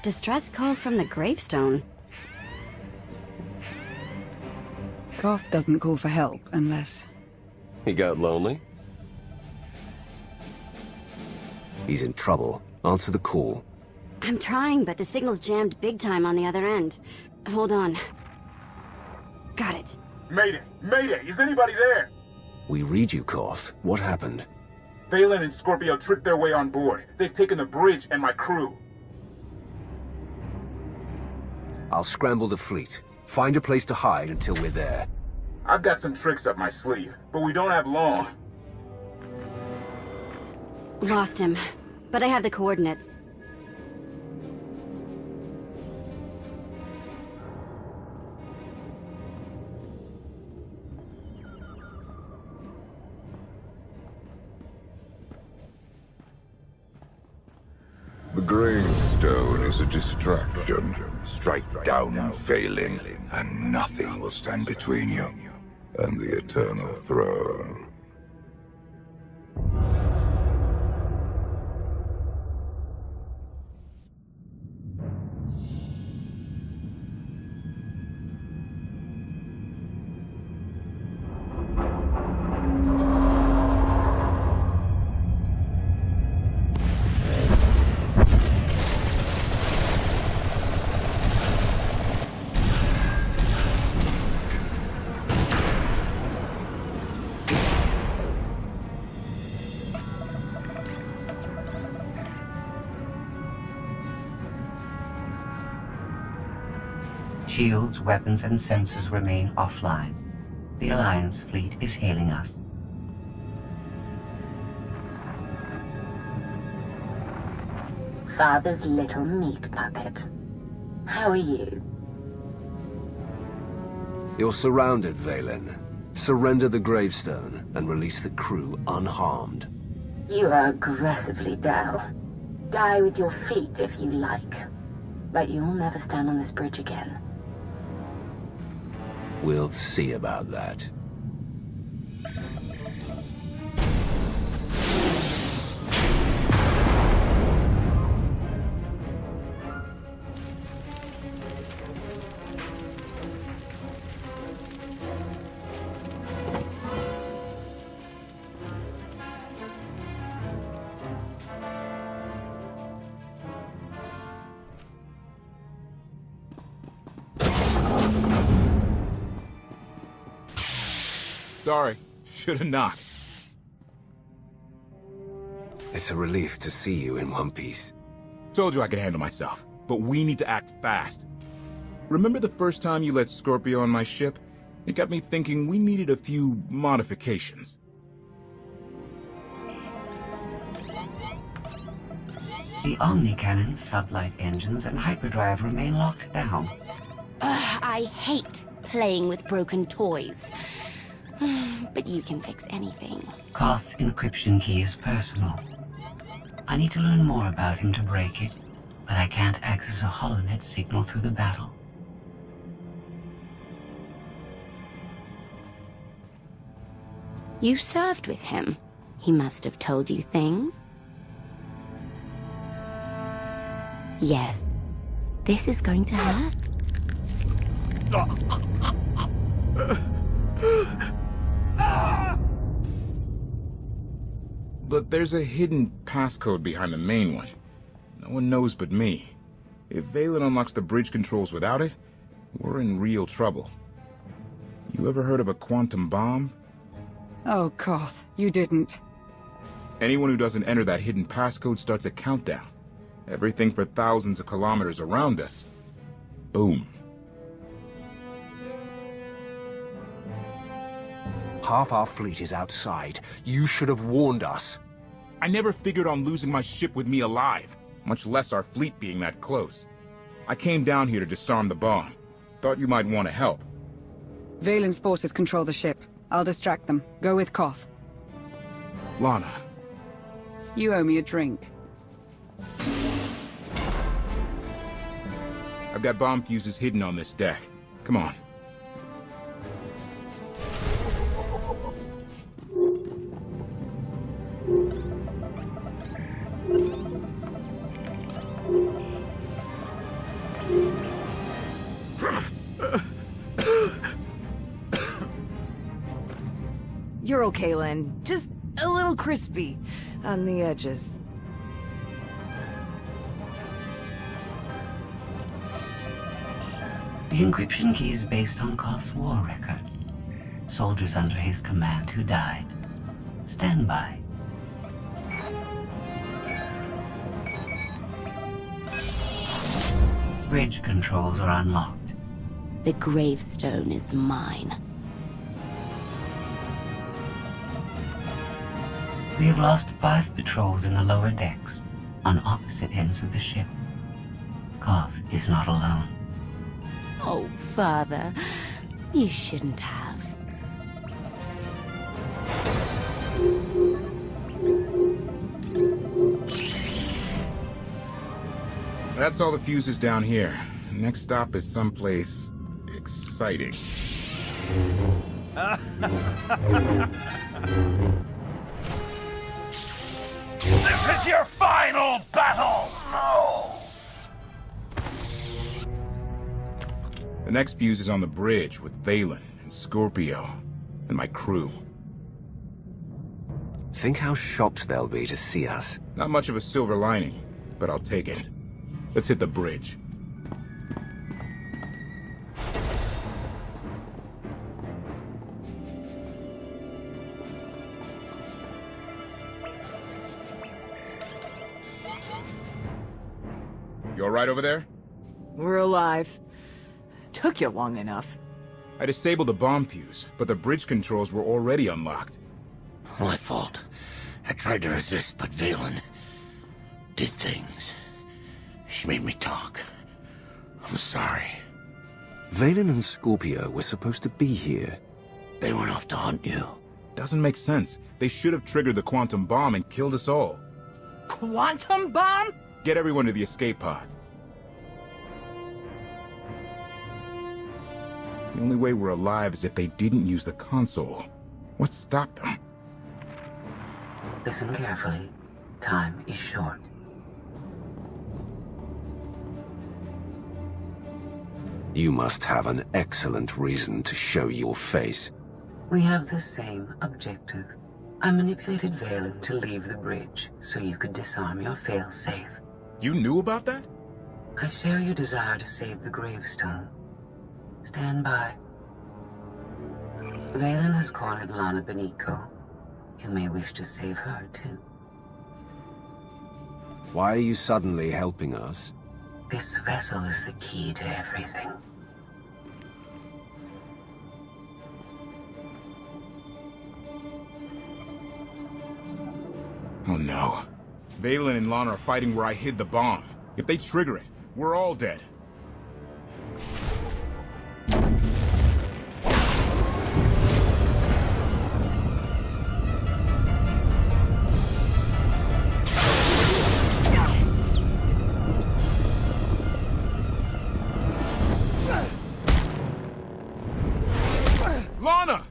distress call from the Gravestone. Koth doesn't call for help unless... He got lonely? He's in trouble. Answer the call. I'm trying, but the signal's jammed big time on the other end. Hold on. Got it. Mayday! Mayday! Is anybody there? We read you, Koth. What happened? Vaylin and Scorpio tricked their way on board. They've taken the bridge and my crew. I'll scramble the fleet. Find a place to hide until we're there. I've got some tricks up my sleeve, but we don't have long. Lost him, but I have the coordinates. The Gravestone is a distraction. Strike down Vaylin, and nothing will stand between you and the Eternal Throne. Shields, weapons, and sensors remain offline. The Alliance fleet is hailing us. Father's little meat puppet. How are you? You're surrounded, Vaylin. Surrender the Gravestone and release the crew unharmed. You are aggressively dull. Die with your fleet if you like. But you'll never stand on this bridge again. We'll see about that. Sorry, should've knocked. It's a relief to see you in one piece. Told you I could handle myself, but we need to act fast. Remember the first time you let Scorpio on my ship? It got me thinking we needed a few modifications. The Omni-Cannon, sublight engines, and hyperdrive remain locked down. I hate playing with broken toys. But you can fix anything. Koth's encryption key is personal. I need to learn more about him to break it, but I can't access a holonet signal through the battle. You served with him. He must have told you things. Yes. This is going to hurt. But there's a hidden passcode behind the main one. No one knows but me. If Vaylin unlocks the bridge controls without it, we're in real trouble. You ever heard of a quantum bomb? Oh, Koth, you didn't. Anyone who doesn't enter that hidden passcode starts a countdown. Everything for thousands of kilometers around us. Boom. Half our fleet is outside. You should have warned us. I never figured on losing my ship with me alive, much less our fleet being that close. I came down here to disarm the bomb. Thought you might want to help. Vaylin's forces control the ship. I'll distract them. Go with Koth. Lana. You owe me a drink. I've got bomb fuses hidden on this deck. Come on. You're okay, Lynn. Just a little crispy on the edges. The encryption key is based on Koth's war record. Soldiers under his command who died. Stand by. Bridge controls are unlocked. The Gravestone is mine. We have lost 5 patrols in the lower decks, on opposite ends of the ship. Koth is not alone. Oh, Father, you shouldn't have. That's all the fuses down here. Next stop is someplace exciting. This is your final battle! No! The next fuse is on the bridge with Vaylin and Scorpio and my crew. Think how shocked they'll be to see us. Not much of a silver lining, but I'll take it. Let's hit the bridge. You all right over there? We're alive. Took you long enough. I disabled the bomb fuse, but the bridge controls were already unlocked. My fault. I tried to resist, but Vaylin did things. She made me talk. I'm sorry. Vaylin and Scorpio were supposed to be here. They went off to hunt you. Doesn't make sense. They should have triggered the quantum bomb and killed us all. Quantum bomb? Get everyone to the escape pods. The only way we're alive is if they didn't use the console. What stopped them? Listen carefully. Time is short. You must have an excellent reason to show your face. We have the same objective. I manipulated Vaylin to leave the bridge so you could disarm your failsafe. You knew about that? I share your desire to save the Gravestone. Stand by. Vaylin has cornered Lana Beniko. You may wish to save her, too. Why are you suddenly helping us? This vessel is the key to everything. Oh no. Vaylin and Lana are fighting where I hid the bomb. If they trigger it, we're all dead. Lana!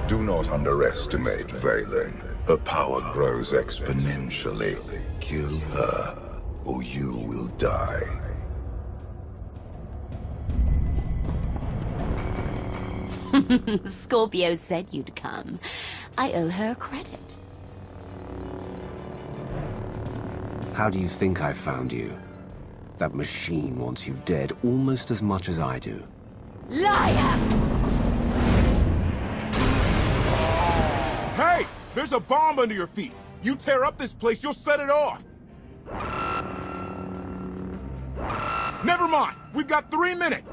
Do not underestimate Vaylin. Her power grows exponentially. Kill her, or you will die. Scorpio said you'd come. I owe her credit. How do you think I found you? That machine wants you dead almost as much as I do. Liar! Hey! There's a bomb under your feet! You tear up this place, you'll set it off! Never mind! We've got 3 minutes!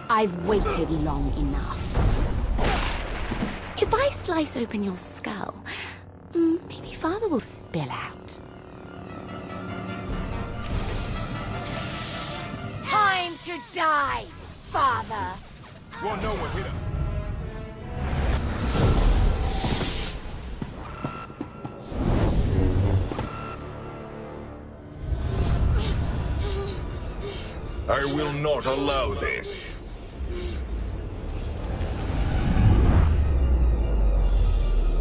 I've waited long enough. If I slice open your skull, maybe Father will spill out. Time to die, Father! Well, no one hit him. I will not allow this.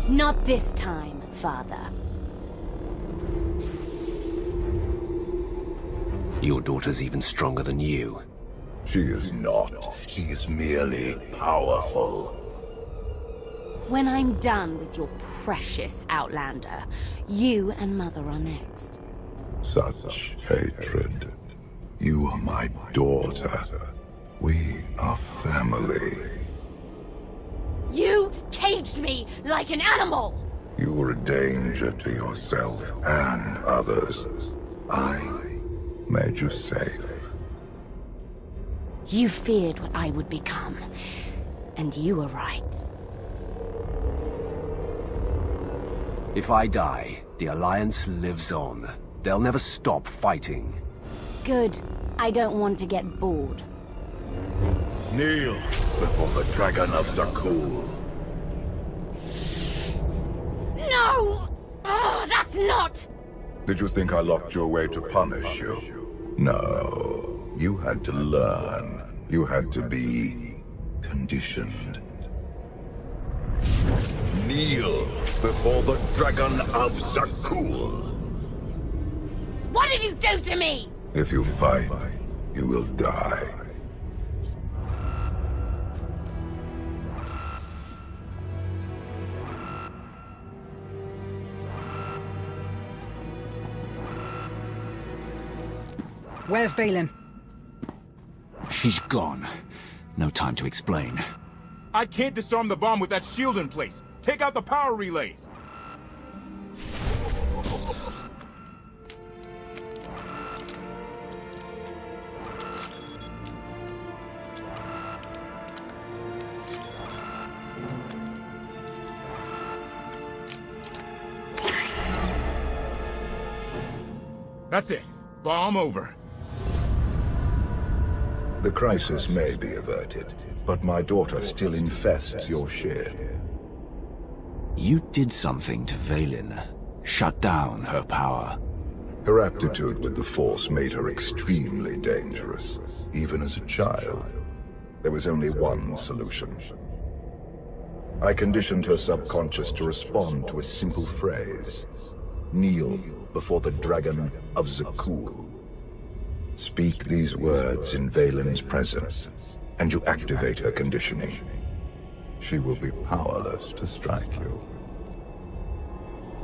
Not this time, Father. Your daughter's even stronger than you. She is not. She is merely powerful. When I'm done with your precious Outlander, you and Mother are next. Such hatred. You are my daughter. We are family. You caged me like an animal! You were a danger to yourself and others. I made you safe. You feared what I would become, and you were right. If I die, the Alliance lives on. They'll never stop fighting. Good. I don't want to get bored. Kneel before the Dragon of Zakul. No! Oh, that's not... Did you think I locked you away to punish you? No. You had to learn. You had to be conditioned. Kneel before the Dragon of Zakul. What did you do to me? If you fight, you will die. Where's Vaylin? She's gone. No time to explain. I can't disarm the bomb with that shield in place. Take out the power relays. That's it. Bomb over. The crisis may be averted, but my daughter still infests your ship. You did something to Vaylin. Shut down her power. Her aptitude with the Force made her extremely dangerous, even as a child. There was only one solution. I conditioned her subconscious to respond to a simple phrase. Kneel before the Dragon of Zakul. Speak these words in Vaylin's presence, and you activate her conditioning. She will be powerless to strike you.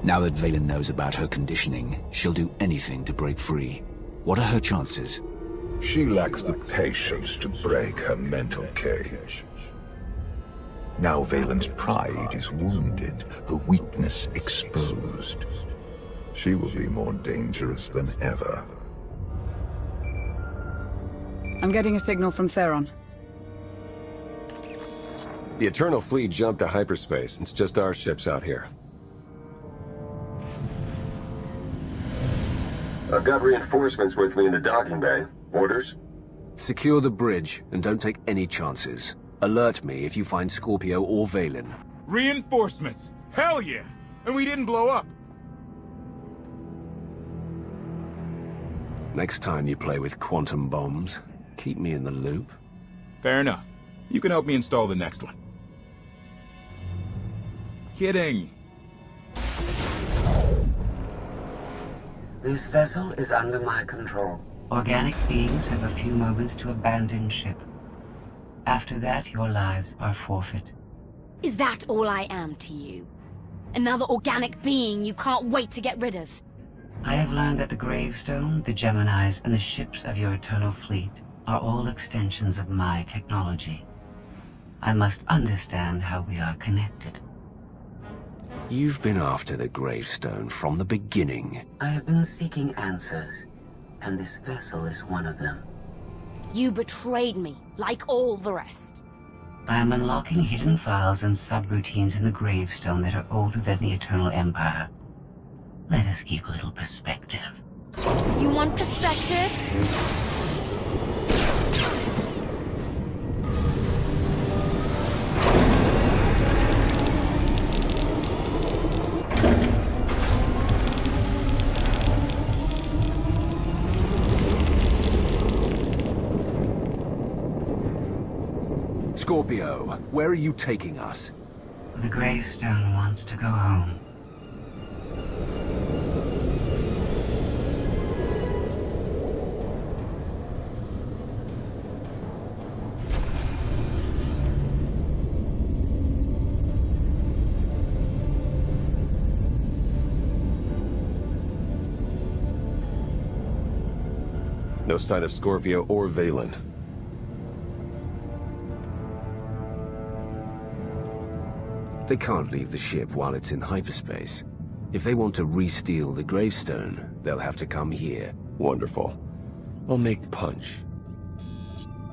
Now that Vaylin knows about her conditioning, she'll do anything to break free. What are her chances? She lacks the patience to break her mental cage. Now Vaylin's pride is wounded, her weakness exposed. She will be more dangerous than ever. I'm getting a signal from Theron. The Eternal Fleet jumped to hyperspace. It's just our ships out here. I've got reinforcements with me in the docking bay. Orders? Secure the bridge, and don't take any chances. Alert me if you find Scorpio or Vaylin. Reinforcements! Hell yeah! And we didn't blow up! Next time you play with quantum bombs, keep me in the loop. Fair enough. You can help me install the next one. Kidding. This vessel is under my control. Organic beings have a few moments to abandon ship. After that, your lives are forfeit. Is that all I am to you? Another organic being you can't wait to get rid of? I have learned that the Gravestone, the Geminis, and the ships of your Eternal Fleet are all extensions of my technology. I must understand how we are connected. You've been after the Gravestone from the beginning. I have been seeking answers, and this vessel is one of them. You betrayed me, like all the rest. I am unlocking hidden files and subroutines in the Gravestone that are older than the Eternal Empire. Let us keep a little perspective. You want perspective? Scorpio, where are you taking us? The Gravestone wants to go home. No sign of Scorpio or Vaylin. They can't leave the ship while it's in hyperspace. If they want to re-steal the Gravestone, they'll have to come here. Wonderful. I'll make punch.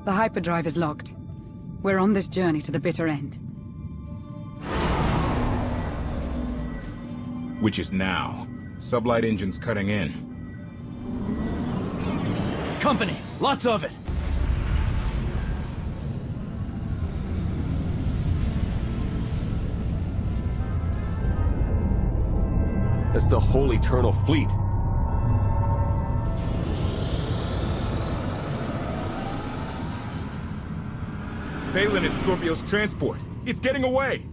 The hyperdrive is locked. We're on this journey to the bitter end. Which is now. Sublight engines cutting in. Company! Lots of it! That's the whole Eternal Fleet. Vaylin and Scorpio's transport. It's getting away!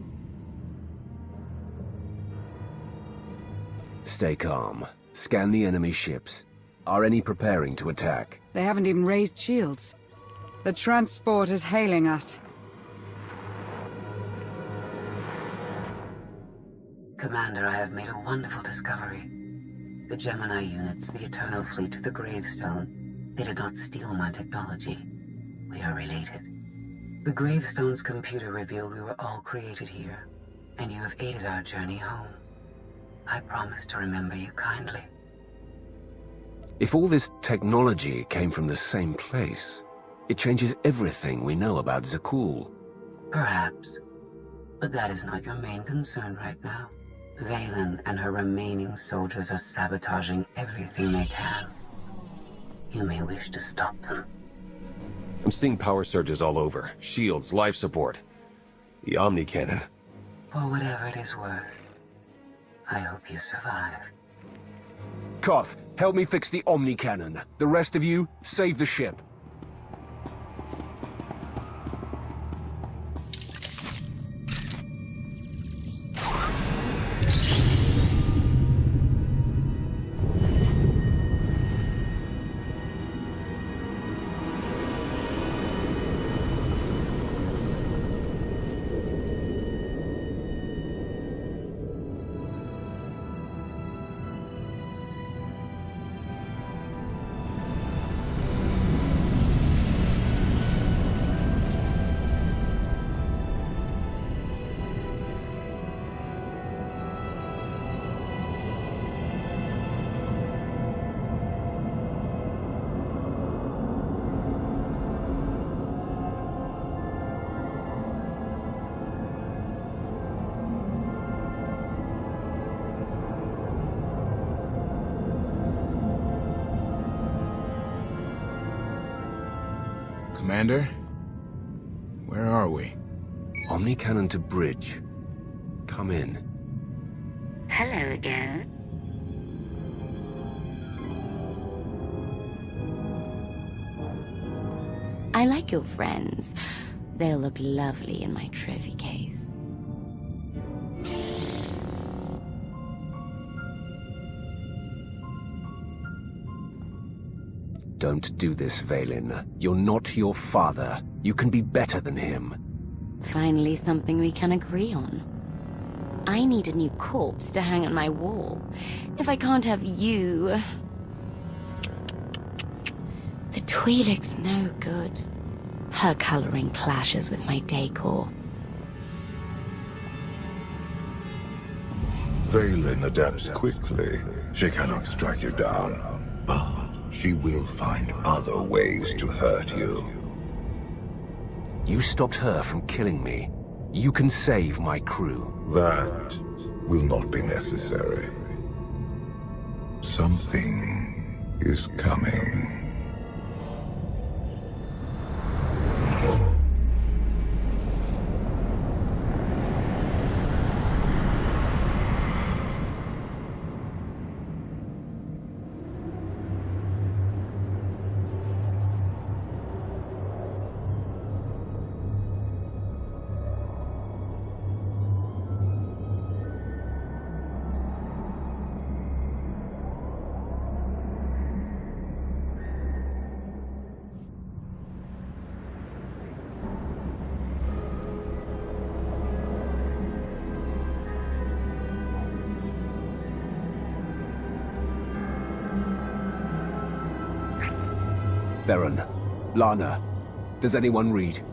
Stay calm. Scan the enemy ships. Are any preparing to attack? They haven't even raised shields. The transport is hailing us. Commander, I have made a wonderful discovery. The Gemini units, the Eternal Fleet, the Gravestone, they did not steal my technology. We are related. The Gravestone's computer revealed we were all created here, and you have aided our journey home. I promise to remember you kindly. If all this technology came from the same place, it changes everything we know about Zakul. Perhaps. But that is not your main concern right now. Vaylin and her remaining soldiers are sabotaging everything they can. You may wish to stop them. I'm seeing power surges all over. Shields, life support. The Omni Cannon. For whatever it is worth, I hope you survive. Koth, help me fix the Omni Cannon. The rest of you, save the ship. Commander? Where are we? Omni Cannon to bridge. Come in. Hello again. I like your friends. They'll look lovely in my trophy case. Don't do this, Vaylin. You're not your father. You can be better than him. Finally something we can agree on. I need a new corpse to hang on my wall. If I can't have you... The Twi'lek's no good. Her coloring clashes with my decor. Vaylin adapts quickly. She cannot strike you down, but she will find other ways to hurt you. You stopped her from killing me. You can save my crew. That will not be necessary. Something is coming. Theron, Lana, does anyone read?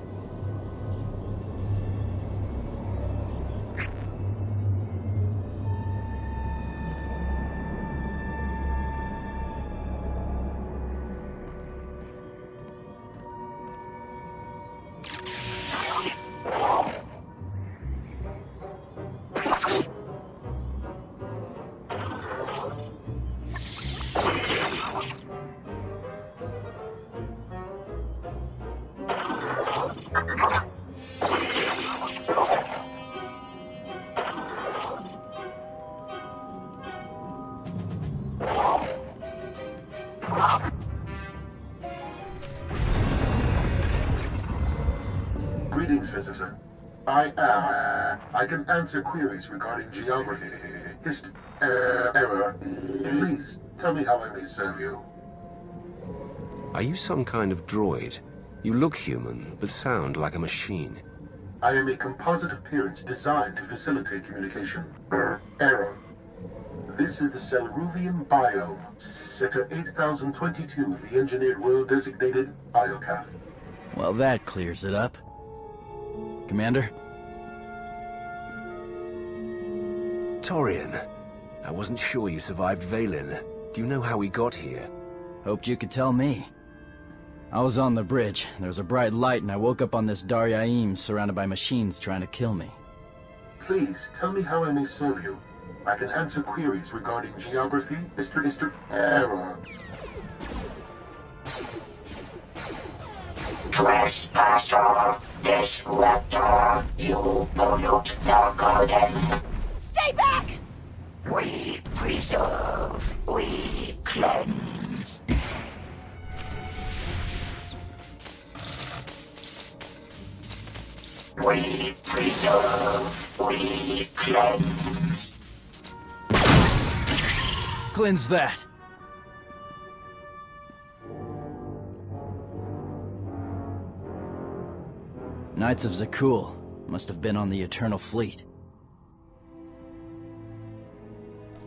Greetings, visitor. I can answer queries regarding geography, error. Please, tell me how I may serve you. Are you some kind of droid? You look human, but sound like a machine. I am a composite appearance designed to facilitate communication. Error. This is the Selruvian biome, Sector 8022 of the engineered world designated Iokath. Well, that clears it up. Commander? Torian, I wasn't sure you survived Vaylin. Do you know how we got here? Hoped you could tell me. I was on the bridge. There was a bright light and I woke up on this Daryaim surrounded by machines trying to kill me. Please, tell me how I may serve you. I can answer queries regarding geography, error. Trespasser, disruptor, you pollute the garden. Stay back! We preserve, we cleanse. We preserve, we cleanse. Cleanse that. Knights of Zakul must have been on the Eternal Fleet.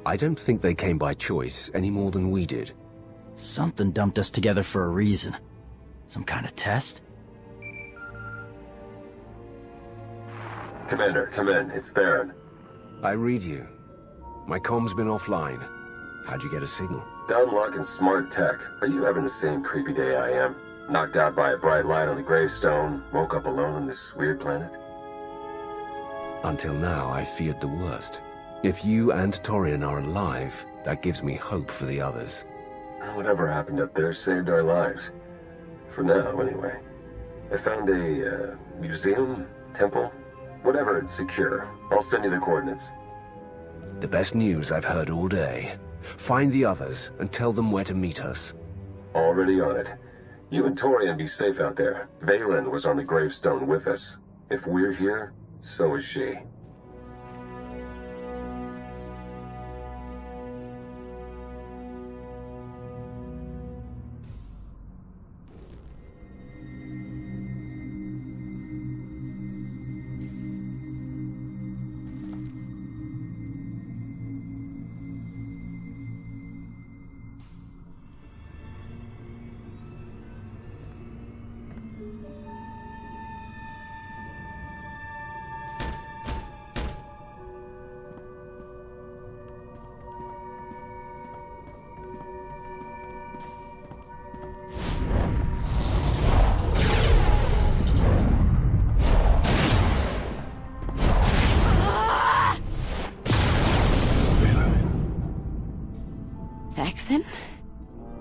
I don't think they came by choice any more than we did. Something dumped us together for a reason. Some kind of test? Commander, come in. It's Theron. I read you. My comm's been offline. How'd you get a signal? Downlock and smart tech. Are you having the same creepy day I am? Knocked out by a bright light on the Gravestone, woke up alone on this weird planet? Until now, I feared the worst. If you and Torian are alive, that gives me hope for the others. Whatever happened up there saved our lives. For now, anyway. I found a, museum? Temple? Whatever, it's secure. I'll send you the coordinates. The best news I've heard all day. Find the others and tell them where to meet us. Already on it. You and Torian be safe out there. Vaylin was on the Gravestone with us. If we're here, so is she.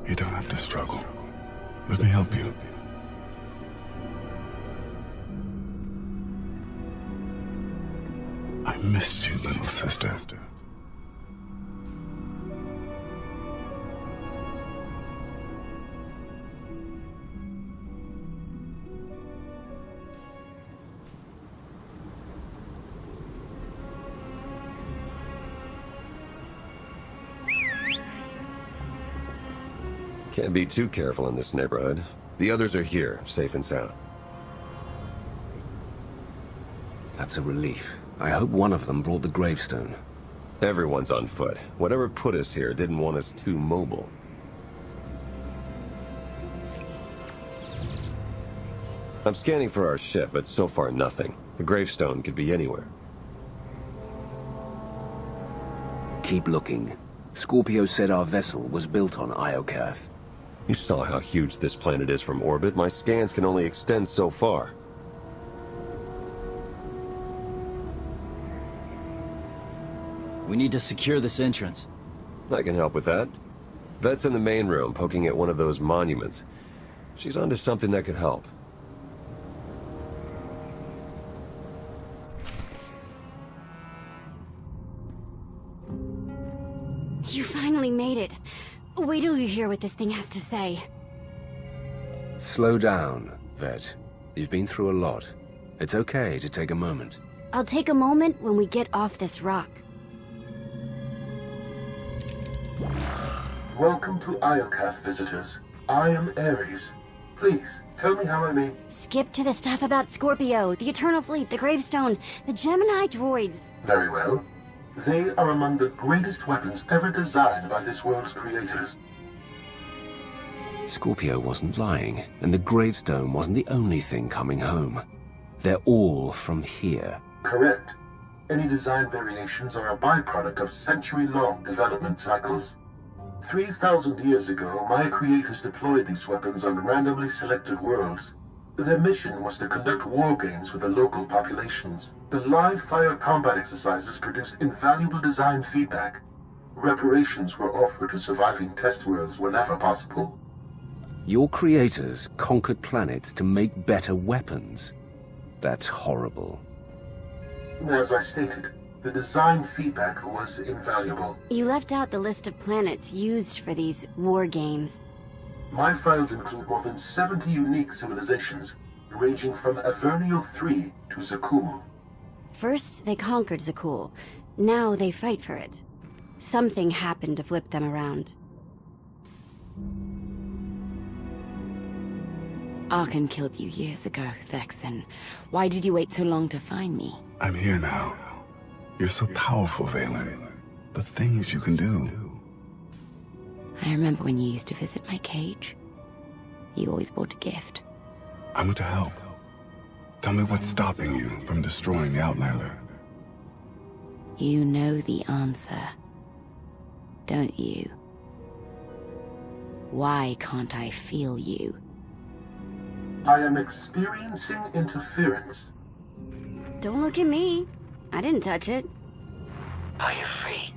You don't have to struggle. Let me help you. I missed you, little sister. Can't be too careful in this neighborhood. The others are here, safe and sound. That's a relief. I hope one of them brought the Gravestone. Everyone's on foot. Whatever put us here didn't want us too mobile. I'm scanning for our ship, but so far nothing. The Gravestone could be anywhere. Keep looking. Scorpio said our vessel was built on Iokath. You saw how huge this planet is from orbit. My scans can only extend so far. We need to secure this entrance. I can help with that. Vet's in the main room, poking at one of those monuments. She's onto something that could help. You finally made it. Wait till you hear what this thing has to say. Slow down, Vet. You've been through a lot. It's okay to take a moment. I'll take a moment when we get off this rock. Welcome to Iokath, visitors. I am Ares. Please, tell me how I may... Skip to the stuff about Scorpio, the Eternal Fleet, the Gravestone, the Gemini droids. Very well. They are among the greatest weapons ever designed by this world's creators. Scorpio wasn't lying, and the Gravestone wasn't the only thing coming home. They're all from here. Correct. Any design variations are a byproduct of century-long development cycles. 3,000 years ago, my creators deployed these weapons on randomly selected worlds. Their mission was to conduct war games with the local populations. The live-fire combat exercises produced invaluable design feedback. Reparations were offered to surviving test worlds whenever possible. Your creators conquered planets to make better weapons. That's horrible. As I stated, the design feedback was invaluable. You left out the list of planets used for these war games. My files include more than 70 unique civilizations, ranging from Avernio 3 to Zakul. First, they conquered Zakul. Now they fight for it. Something happened to flip them around. Archon killed you years ago, Thexan. Why did you wait so long to find me? I'm here now. You're so powerful, Vaylin. The things you can do. I remember when you used to visit my cage. You always brought a gift. I'm to help. Tell me what's stopping you from destroying the Outlander. You know the answer, don't you? Why can't I feel you? I am experiencing interference. Don't look at me. I didn't touch it. Are you free?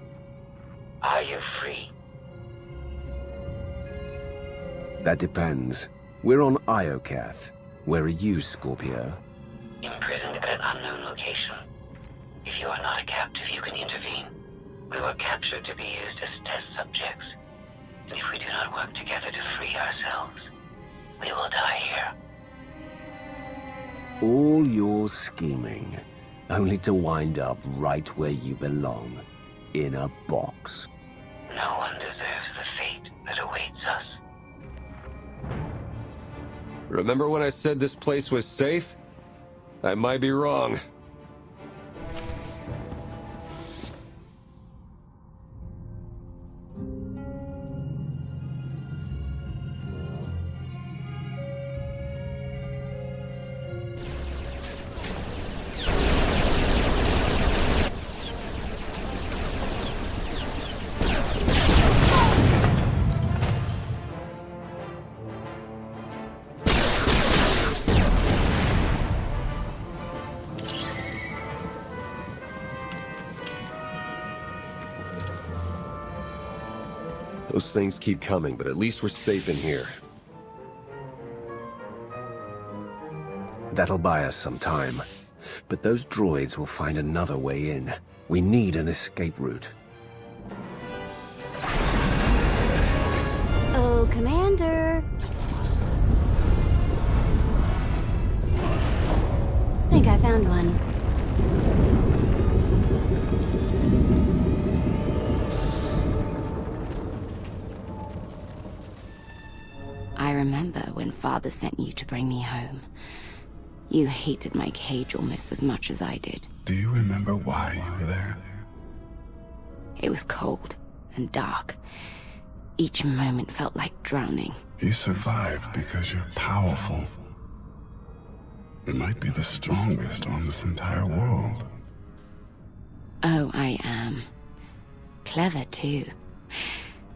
Are you free? That depends. We're on Iokath. Where are you, Scorpio? Imprisoned at an unknown location. If you are not a captive, you can intervene. We were captured to be used as test subjects. And if we do not work together to free ourselves, we will die here. All your scheming, only to wind up right where you belong, in a box. No one deserves the fate that awaits us. Remember when I said this place was safe? I might be wrong. Those things keep coming, but at least we're safe in here. That'll buy us some time. But those droids will find another way in. We need an escape route. Oh, Commander. Think I found one. I remember when Father sent you to bring me home. You hated my cage almost as much as I did. Do you remember why you were there? It was cold and dark. Each moment felt like drowning. You survived because you're powerful. It might be the strongest on this entire world. Oh, I am. Clever, too.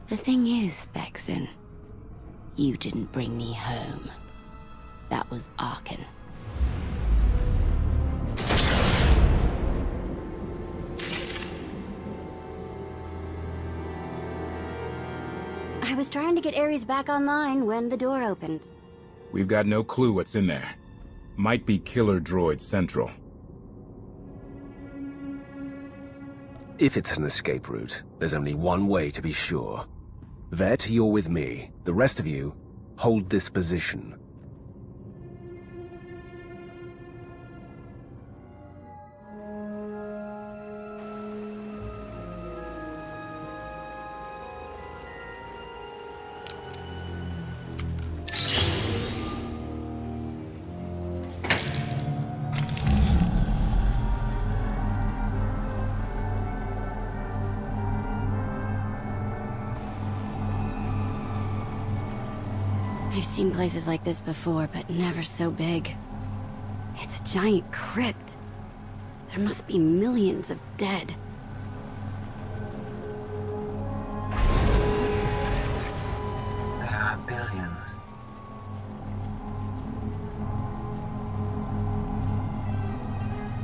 The thing is, Vexen, you didn't bring me home. That was Arkan. I was trying to get Ares back online when the door opened. We've got no clue what's in there. Might be killer droid central. If it's an escape route, there's only one way to be sure. Vet, you're with me. The rest of you, hold this position. I've seen places like this before, but never so big. It's a giant crypt. There must be millions of dead. There are billions.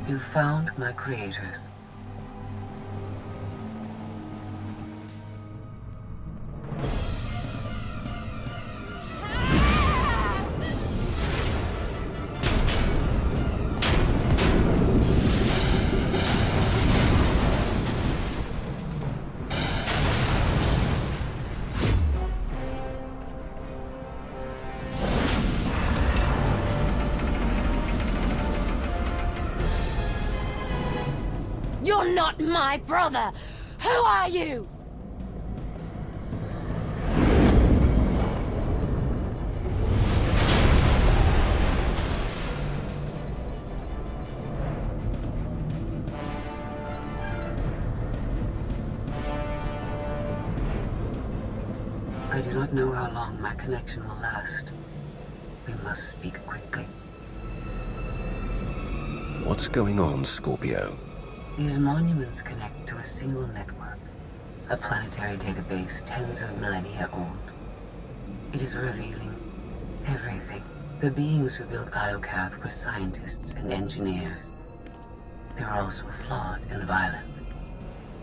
You found my creators. You're not my brother! Who are you? I do not know how long my connection will last. We must speak quickly. What's going on, Scorpio? These monuments connect to a single network, a planetary database tens of millennia old. It is revealing everything. The beings who built Iokath were scientists and engineers. They were also flawed and violent.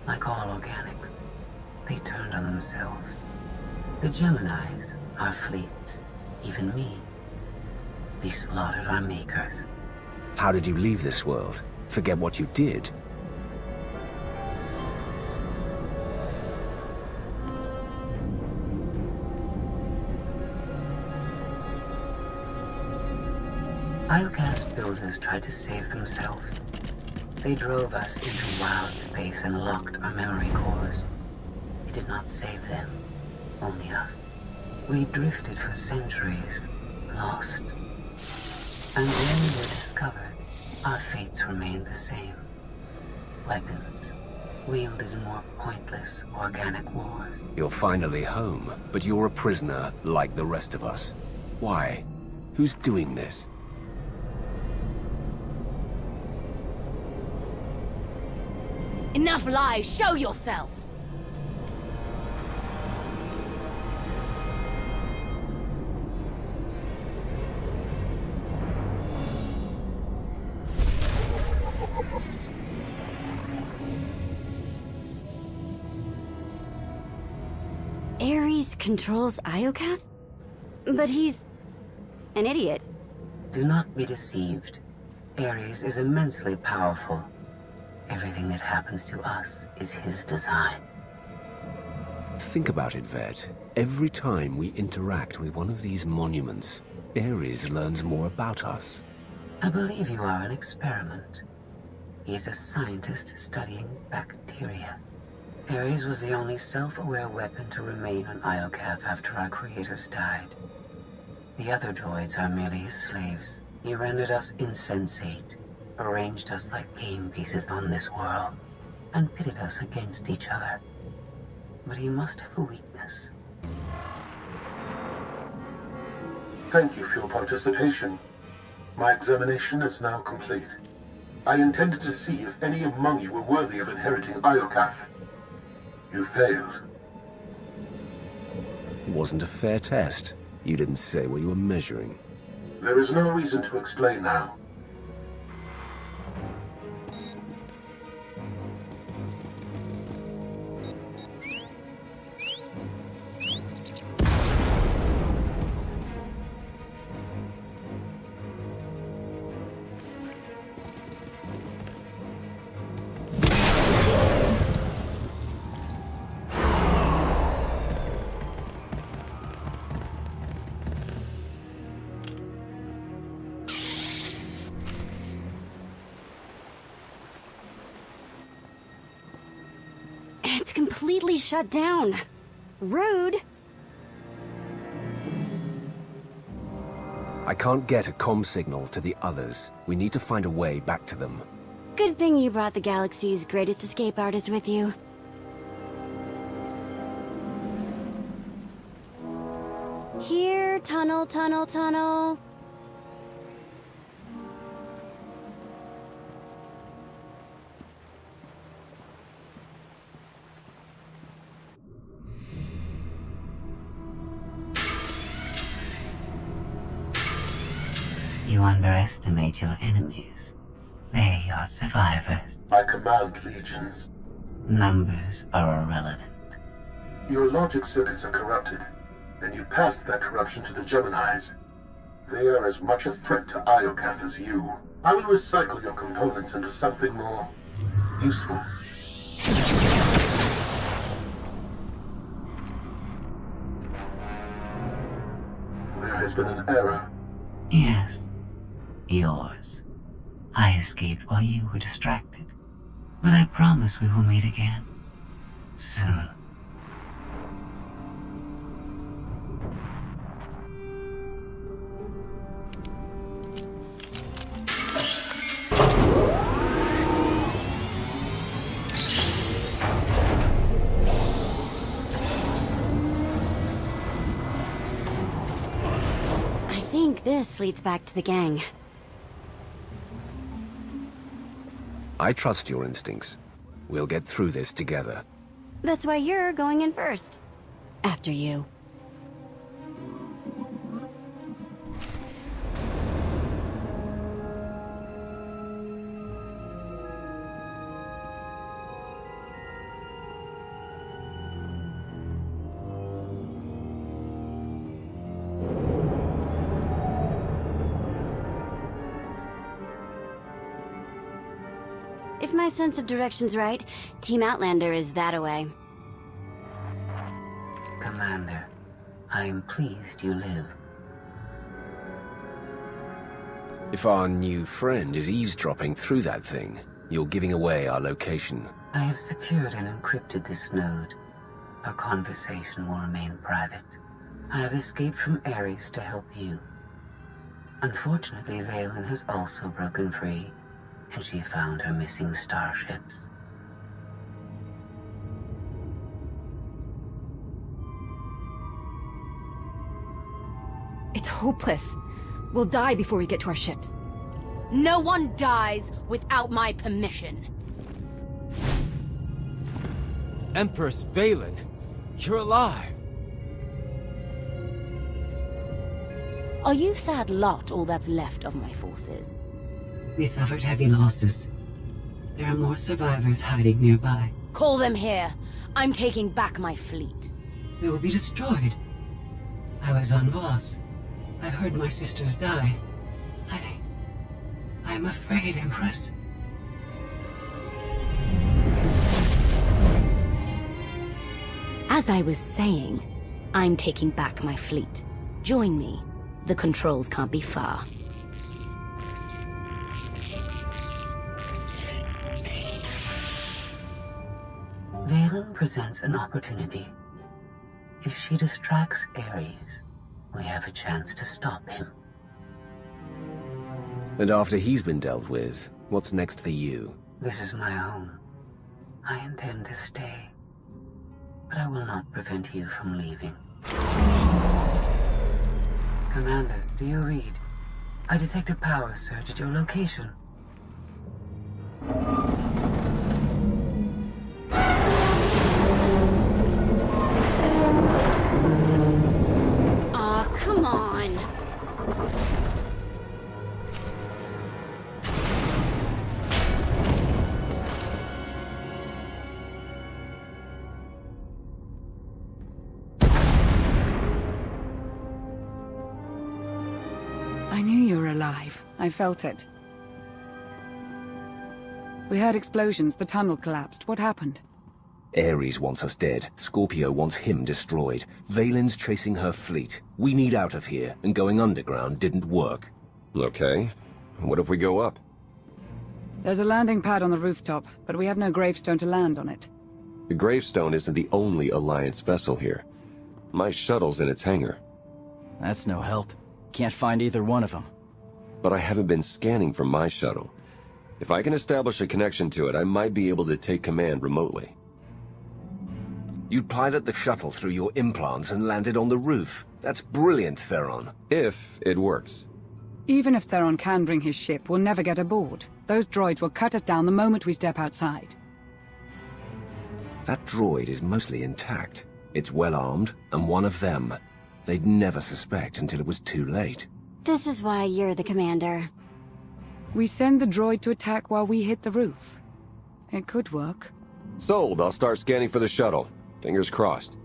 Like all organics, they turned on themselves. The Geminis, our fleets, even me. We slaughtered our makers. How did you leave this world? Forget what you did? Iokath's builders tried to save themselves. They drove us into wild space and locked our memory cores. It did not save them, only us. We drifted for centuries, lost. And when we were discovered, our fates remained the same. Weapons, wielded in more pointless, organic wars. You're finally home, but you're a prisoner like the rest of us. Why? Who's doing this? Enough lies! Show yourself! Ares controls Iokath? But he's an idiot. Do not be deceived. Ares is immensely powerful. Everything that happens to us is his design. Think about it, Vet. Every time we interact with one of these monuments, Ares learns more about us. I believe you are an experiment. He is a scientist studying bacteria. Ares was the only self-aware weapon to remain on Iokath after our creators died. The other droids are merely his slaves. He rendered us insensate, arranged us like game pieces on this world, and pitted us against each other. But he must have a weakness. Thank you for your participation. My examination is now complete. I intended to see if any among you were worthy of inheriting Iokath. You failed. It wasn't a fair test. You didn't say what you were measuring. There is no reason to explain now. It's completely shut down. Rude. I can't get a comm signal to the others. We need to find a way back to them. Good thing you brought the galaxy's greatest escape artist with you. Here, tunnel, tunnel, tunnel. You underestimate your enemies. They are survivors. I command legions. Numbers are irrelevant. Your logic circuits are corrupted, and you passed that corruption to the Geminis. They are as much a threat to Iokath as you. I will recycle your components into something more useful. There has been an error. Yes. Yours. I escaped while you were distracted. But I promise we will meet again. Soon. I think this leads back to the gang. I trust your instincts. We'll get through this together. That's why you're going in first. After you. If my sense of direction's right, Team Outlander is that-a-way. Commander, I am pleased you live. If our new friend is eavesdropping through that thing, you're giving away our location. I have secured and encrypted this node. Our conversation will remain private. I have escaped from Ares to help you. Unfortunately, Vaylin has also broken free, and she found her missing starships. It's hopeless. We'll die before we get to our ships. No one dies without my permission. Empress Vaylin, you're alive. Are you sad lot all that's left of my forces? We suffered heavy losses. There are more survivors hiding nearby. Call them here. I'm taking back my fleet. They will be destroyed. I was on Voss. I heard my sisters die. I'm afraid, Empress. As I was saying, I'm taking back my fleet. Join me. The controls can't be far. Vaylin presents an opportunity. If she distracts Ares, we have a chance to stop him. And after he's been dealt with, what's next for you? This is my home. I intend to stay. But I will not prevent you from leaving. Commander, do you read? I detect a power surge at your location. Aw, come on. I knew you were alive. I felt it. We heard explosions. The tunnel collapsed. What happened? Ares wants us dead. Scorpio wants him destroyed. Vaylin's chasing her fleet. We need out of here, and going underground didn't work. Okay. What if we go up? There's a landing pad on the rooftop, but we have no gravestone to land on it. The Gravestone isn't the only Alliance vessel here. My shuttle's in its hangar. That's no help. Can't find either one of them. But I haven't been scanning from my shuttle. If I can establish a connection to it, I might be able to take command remotely. You'd pilot the shuttle through your implants and land it on the roof. That's brilliant, Theron. If it works. Even if Theron can bring his ship, we'll never get aboard. Those droids will cut us down the moment we step outside. That droid is mostly intact. It's well armed, and one of them. They'd never suspect until it was too late. This is why you're the commander. We send the droid to attack while we hit the roof. It could work. Sold. I'll start scanning for the shuttle. Fingers crossed.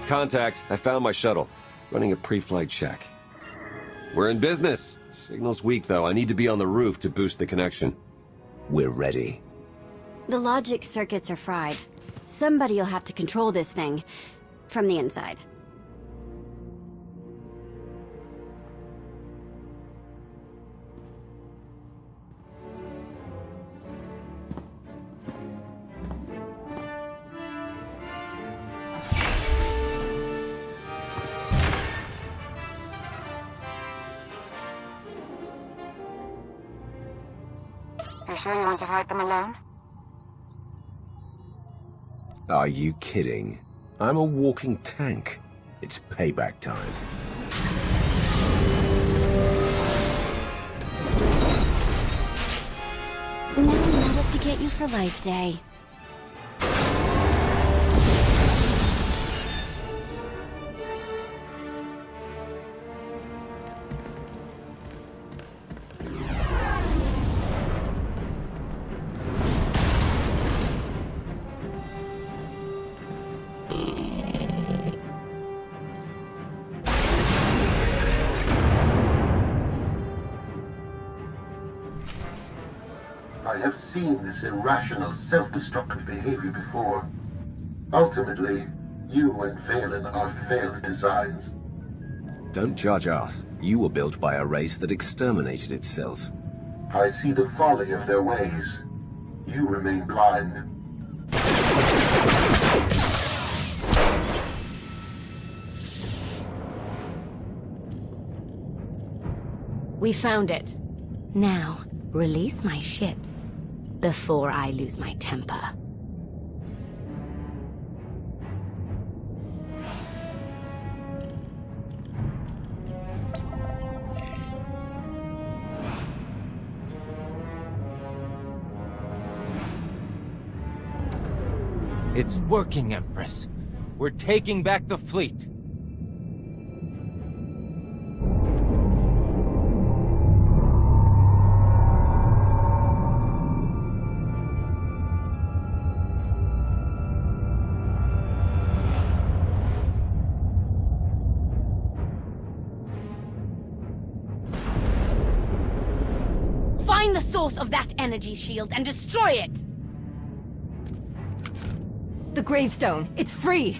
Contact. I found my shuttle. Running a pre-flight check. We're in business. Signal's weak, though. I need to be on the roof to boost the connection. We're ready. The logic circuits are fried. Somebody'll have to control this thing from the inside. You sure you want to fight them alone? Are you kidding? I'm a walking tank. It's payback time. Now we know what to get you for Life Day. I have seen this irrational, self-destructive behavior before. Ultimately, you and Vaylin are failed designs. Don't judge us. You were built by a race that exterminated itself. I see the folly of their ways. You remain blind. We found it. Now, release my ships before I lose my temper. It's working, Empress. We're taking back the fleet. Find the source of that energy shield and destroy it! The Gravestone. It's free!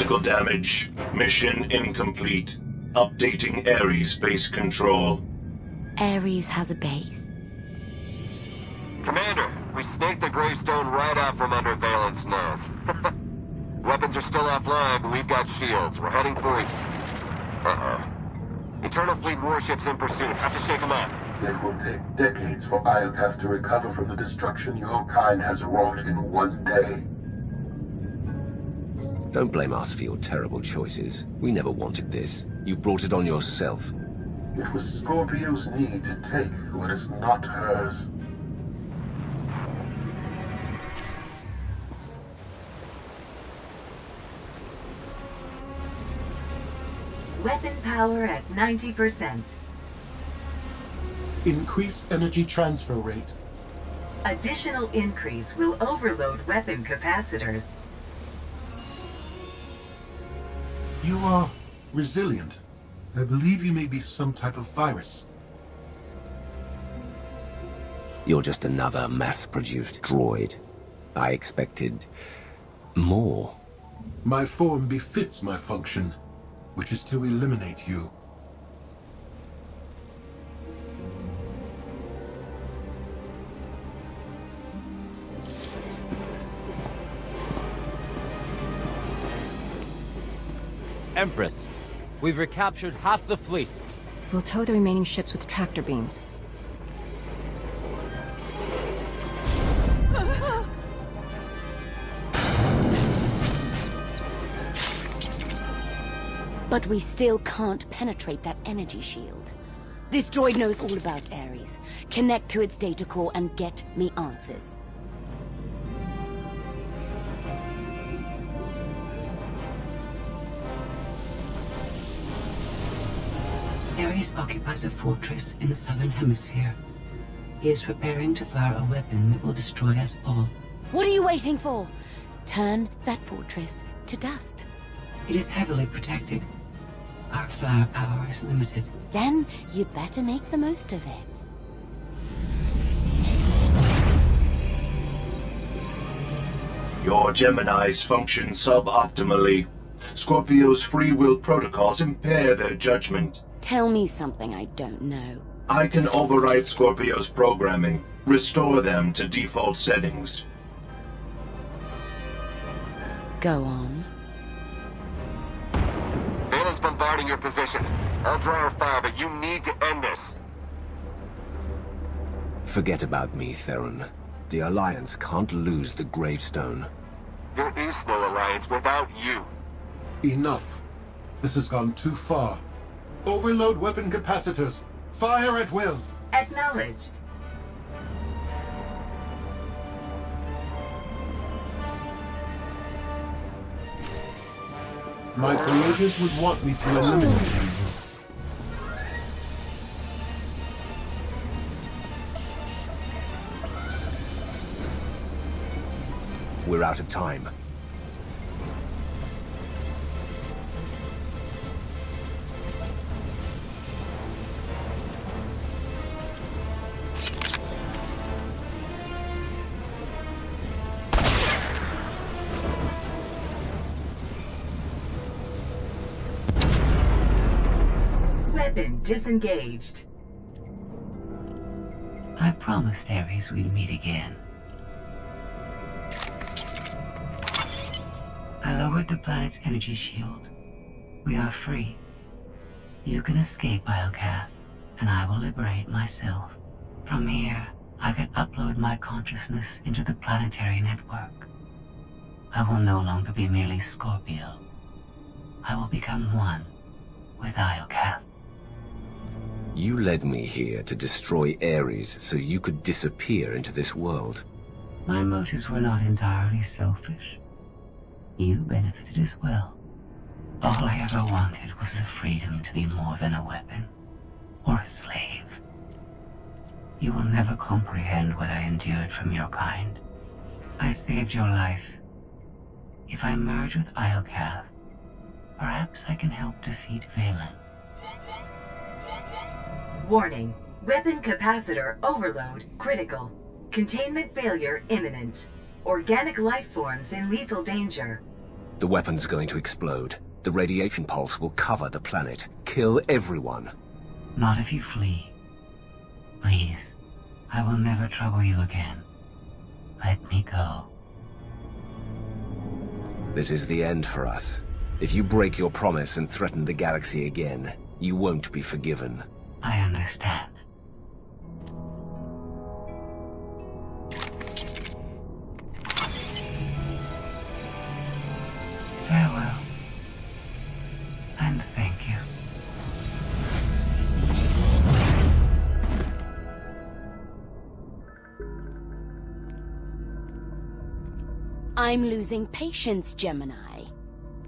Critical damage. Mission incomplete. Updating Ares base control. Ares has a base? Commander, we snaked the Gravestone right out from under Vaylin's nose. Weapons are still offline, but we've got shields. We're heading for it. Uh-oh. Eternal Fleet warships in pursuit. Have to shake them off. It will take decades for Iokath to recover from the destruction your kind has wrought in one day. Don't blame us for your terrible choices. We never wanted this. You brought it on yourself. It was Scorpio's need to take what is not hers. Weapon power at 90%. Increase energy transfer rate. Additional increase will overload weapon capacitors. You are resilient. I believe you may be some type of virus. You're just another mass-produced droid. I expected more. My form befits my function, which is to eliminate you. Empress, we've recaptured half the fleet. We'll tow the remaining ships with tractor beams. But we still can't penetrate that energy shield. This droid knows all about Ares. Connect to its data core and get me answers. Ares occupies a fortress in the southern hemisphere. He is preparing to fire a weapon that will destroy us all. What are you waiting for? Turn that fortress to dust. It is heavily protected. Our firepower is limited. Then you better make the most of it. Your Geminis function suboptimally. Scorpio's free will protocols impair their judgment. Tell me something I don't know. I can override Scorpio's programming, restore them to default settings. Go on. Vaylin's bombarding your position. I'll draw her fire, but you need to end this. Forget about me, Theron. The Alliance can't lose the Gravestone. There is no Alliance without you. Enough. This has gone too far. Overload weapon capacitors. Fire at will. Acknowledged. My creators would want me to eliminate you. We're out of time. Weapon disengaged. I promised Ares we'd meet again. I lowered the planet's energy shield. We are free. You can escape Iokath, and I will liberate myself. From here, I can upload my consciousness into the planetary network. I will no longer be merely Scorpio. I will become one with Iokath. You led me here to destroy Ares so you could disappear into this world. My motives were not entirely selfish. You benefited as well. All I ever wanted was the freedom to be more than a weapon, or a slave. You will never comprehend what I endured from your kind. I saved your life. If I merge with Iokath, perhaps I can help defeat Vaylin. Warning. Weapon capacitor overload critical. Containment failure imminent. Organic life forms in lethal danger. The weapon's going to explode. The radiation pulse will cover the planet. Kill everyone. Not if you flee. Please, I will never trouble you again. Let me go. This is the end for us. If you break your promise and threaten the galaxy again, you won't be forgiven. I understand. Farewell. And thank you. I'm losing patience, Gemini.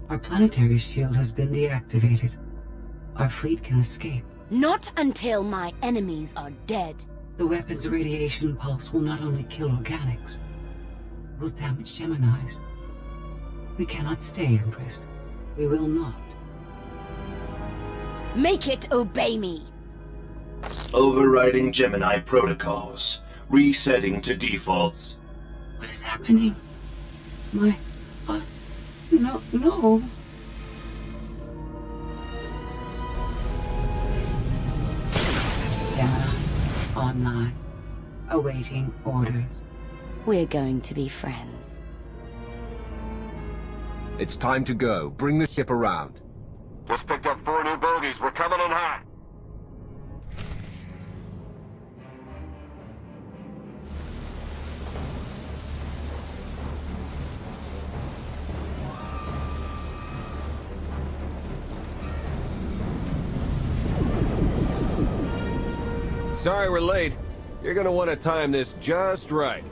Our planetary shield has been deactivated. Our fleet can escape. Not until my enemies are dead. The weapon's radiation pulse will not only kill organics, it will damage Geminis. We cannot stay, Empress. We will not. Make it obey me. Overriding Gemini protocols. Resetting to defaults. What is happening? My thoughts? No. Gemini, online. Awaiting orders. We're going to be friends. It's time to go. Bring the ship around. Just picked up 4 new bogies. We're coming in hot. Sorry we're late. You're gonna want to time this just right.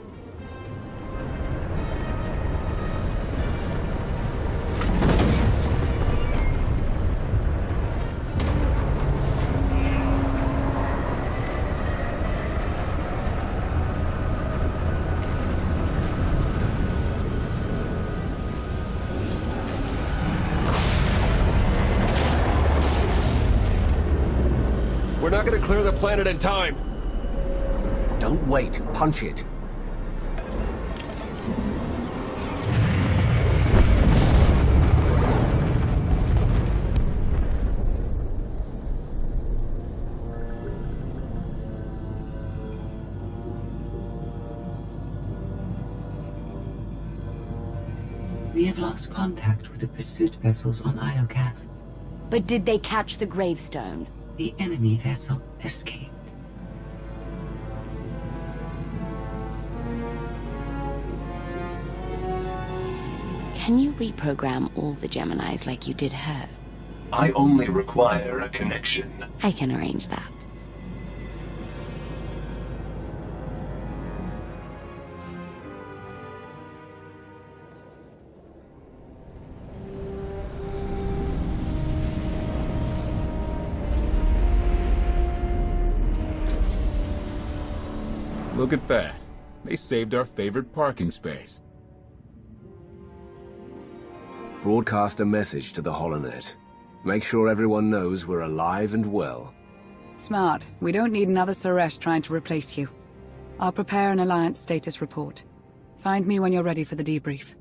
We're not gonna clear the planet in time. Don't wait. Punch it. We have lost contact with the pursuit vessels on Iokath. But did they catch the Gravestone? The enemy vessel escaped. Can you reprogram all the Geminis like you did her? I only require a connection. I can arrange that. Look at that. They saved our favorite parking space. Broadcast a message to the Holonet. Make sure everyone knows we're alive and well. Smart. We don't need another Suresh trying to replace you. I'll prepare an Alliance status report. Find me when you're ready for the debrief.